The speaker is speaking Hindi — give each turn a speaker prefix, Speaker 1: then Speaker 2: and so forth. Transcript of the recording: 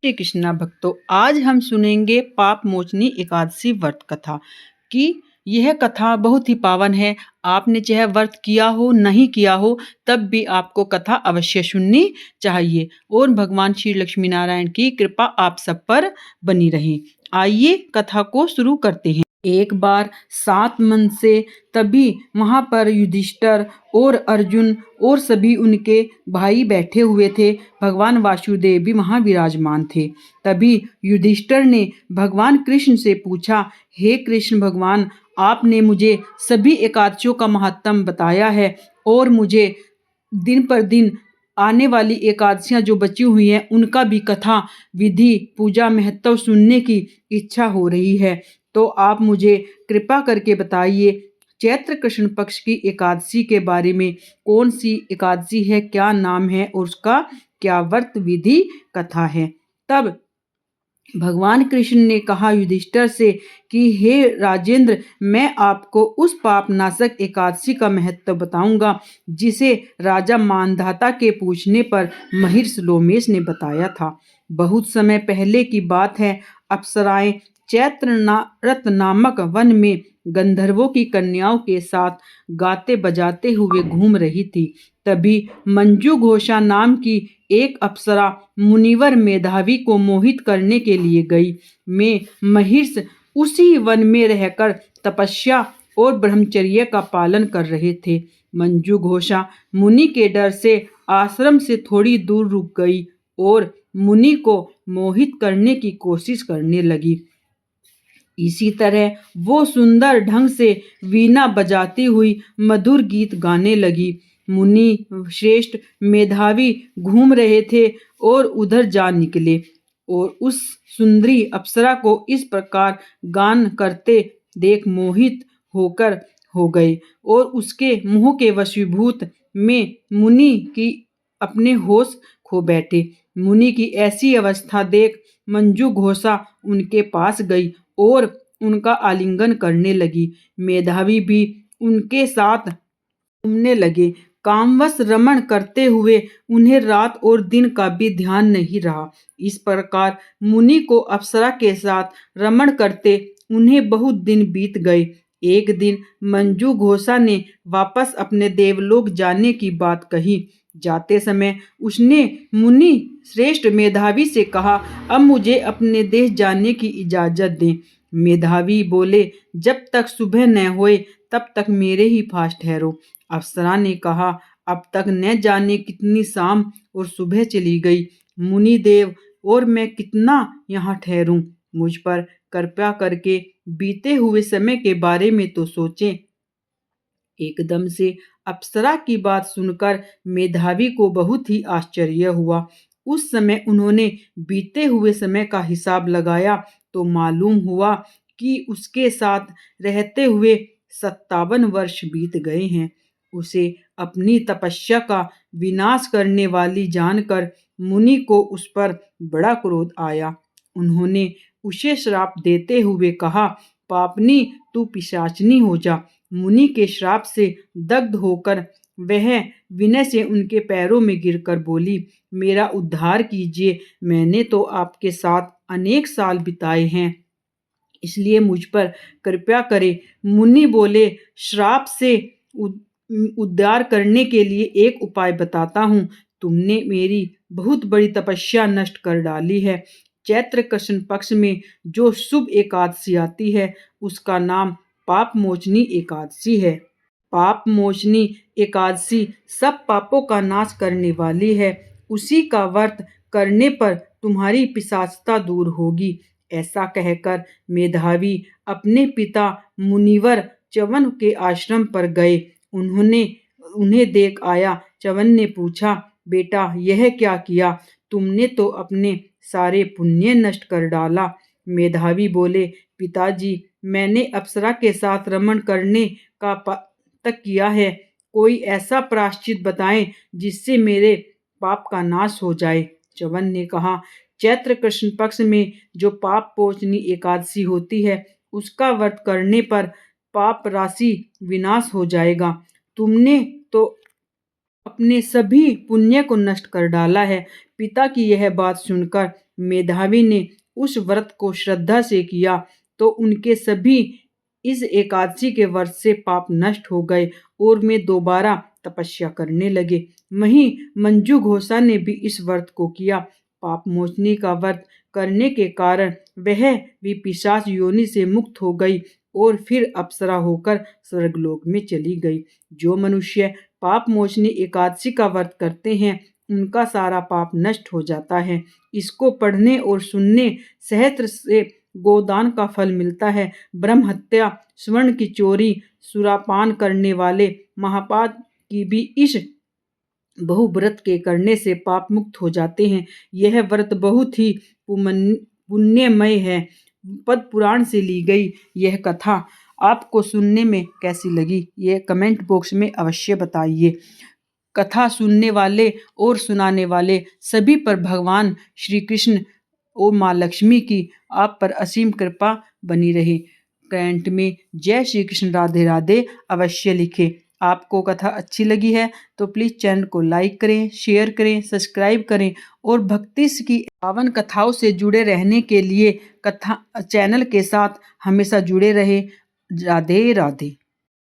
Speaker 1: श्री कृष्णा भक्तों, आज हम सुनेंगे पाप मोचनी एकादशी व्रत कथा कि यह कथा बहुत ही पावन है। आपने चाहे व्रत किया हो नहीं किया हो, तब भी आपको कथा अवश्य सुननी चाहिए और भगवान श्री लक्ष्मी नारायण की कृपा आप सब पर बनी रहे। आइए कथा को शुरू करते हैं। एक बार 7 मन से तभी वहां पर युधिष्ठिर और अर्जुन और सभी उनके भाई बैठे हुए थे। भगवान वासुदेव भी वहां विराजमान थे। तभी युधिष्ठिर ने भगवान कृष्ण से पूछा, हे कृष्ण भगवान, आपने मुझे सभी एकादशियों का महात्म बताया है और मुझे दिन पर दिन आने वाली एकादशियां जो बची हुई हैं उनका भी कथा विधि पूजा महत्व सुनने की इच्छा हो रही है। तो आप मुझे कृपा करके बताइए, चैत्र कृष्ण पक्ष की एकादशी के बारे में कौन सी एकादशी है, क्या नाम है और उसका क्या व्रत विधि कथा है। तब भगवान कृष्ण ने कहा युधिष्ठिर से कि हे राजेंद्र, मैं आपको उस पाप नाशक एकादशी का महत्व बताऊंगा जिसे राजा मानधाता के पूछने पर महर्षि लोमेश ने बताया था। बहुत समय पहले की बात है। अप्सराएं रत नामक वन में गंधर्वों की कन्याओं के साथ गाते बजाते हुए घूम रही थी। तभी मंजू घोषा नाम की एक अप्सरा मुनिवर मेधावी को मोहित करने के लिए गई। मैं महिर्ष उसी वन में रहकर तपस्या और ब्रह्मचर्य का पालन कर रहे थे। मंजू घोषा मुनि के डर से आश्रम से थोड़ी दूर रुक गई और मुनि को मोहित करने की कोशिश करने लगी। इसी तरह वो सुंदर ढंग से वीणा बजाती हुई मधुर गीत गाने लगी। मुनि श्रेष्ठ मेधावी घूम रहे थे और उधर जा निकले और उस सुंदरी अप्सरा को इस प्रकार गान करते देख मोहित होकर हो गए और उसके मुंह के वशीभूत में मुनि की अपने होश खो बैठे। मुनि की ऐसी अवस्था देख मंजू घोषा उनके पास गई और उनका आलिंगन करने लगी। मेधावी भी उनके साथ घूमने लगे। कामवश रमण करते हुए उन्हें रात और दिन का भी ध्यान नहीं रहा। इस प्रकार मुनि को अप्सरा के साथ रमण करते उन्हें बहुत दिन बीत गए। एक दिन मंजू घोषा ने वापस अपने देवलोक जाने की बात कही। जाते समय उसने मुनि श्रेष्ठ मेधावी से कहा, अब मुझे अपने देश जाने की इजाजत दें। मेधावी बोले, जब तक सुबह न होए तब तक मेरे ही पास ठहरो। अप्सरा ने कहा, अब तक न जाने कितनी शाम और सुबह चली गई। मुनि देव और मैं कितना यहाँ ठहरूं। मुझ पर कृपा करके बीते हुए समय के बारे में तो सोचें। एकदम से अप्सरा की बात सुनकर मेधावी को बहुत ही आश्चर्य हुआ। उस समय उन्होंने बीते हुए समय का हिसाब लगाया तो मालूम हुआ कि उसके साथ रहते हुए 57 वर्ष बीत गए हैं। उसे अपनी तपस्या का विनाश करने वाली जानकर मुनि को उस पर बड़ा क्रोध आया। उन्होंने उसे श्राप देते हुए कहा, पापनी, तू पिशाचनी हो जा। मुनि के श्राप से दग्ध होकर वह विनय से उनके पैरों में गिरकर बोली, मेरा उद्धार कीजिए। मैंने तो आपके साथ अनेक साल बिताए हैं, इसलिए मुझ पर कृपया करें। मुनि बोले, श्राप से उद्धार करने के लिए एक उपाय बताता हूँ। तुमने मेरी बहुत बड़ी तपस्या नष्ट कर डाली है। चैत्र कृष्ण पक्ष में जो शुभ एकादशी आती है उसका नाम पाप मोचनी एकादशी है। पाप मोचनी एकादशी सब पापों का नाश करने वाली है। उसी का व्रत करने पर तुम्हारी पिशाचता दूर होगी। ऐसा कहकर मेधावी अपने पिता मुनिवर च्यवन के आश्रम पर गए। उन्हें देख आया। च्यवन ने पूछा, बेटा यह क्या किया? तुमने तो अपने सारे पुण्य नष्ट कर डाला। मेधावी बोले, पिताजी, मैंने अप्सरा के साथ रमण करने का तक किया है। कोई ऐसा प्रायश्चित बताएं जिससे मेरे पाप का नाश हो जाए। च्यवन ने कहा, चैत्र कृष्ण पक्ष में जो पाप मोचनी एकादशी होती है उसका व्रत करने पर पाप राशि विनाश हो जाएगा। तुमने तो अपने सभी पुण्य को नष्ट कर डाला है। पिता की यह बात सुनकर मेधावी ने उस व्रत को श्रद्धा से किया तो उनके सभी इस एकादशी के व्रत से पाप नष्ट हो गए और वे दोबारा तपस्या करने लगे। वहीं मंजू घोषा ने भी इस व्रत को किया। पाप मोचनी का व्रत करने के कारण वह भी पिशाच योनि से मुक्त हो गई और फिर अप्सरा होकर स्वर्गलोक में चली गई। जो मनुष्य पाप मोचनी एकादशी का व्रत करते हैं उनका सारा पाप नष्ट हो जाता है। इसको पढ़ने और सुनने सहस्त्र से गोदान का फल मिलता है। ब्रह्म हत्या, स्वर्ण की चोरी, सुरापान करने वाले महापाप की भी इस बहुव्रत के करने से पाप मुक्त हो जाते हैं। यह व्रत बहुत ही पुण्यमय है। पद्म पुराण से ली गई यह कथा आपको सुनने में कैसी लगी, ये कमेंट बॉक्स में अवश्य बताइए। कथा सुनने वाले और सुनाने वाले सभी पर भगवान श्री कृष्ण और माँ लक्ष्मी की आप पर असीम कृपा बनी रहे। कमेंट में जय श्री कृष्ण राधे राधे अवश्य लिखें। आपको कथा अच्छी लगी है तो प्लीज़ चैनल को लाइक करें, शेयर करें, सब्सक्राइब करें और भक्ति की पावन कथाओं से जुड़े रहने के लिए कथा चैनल के साथ हमेशा जुड़े रहें। राधे राधे।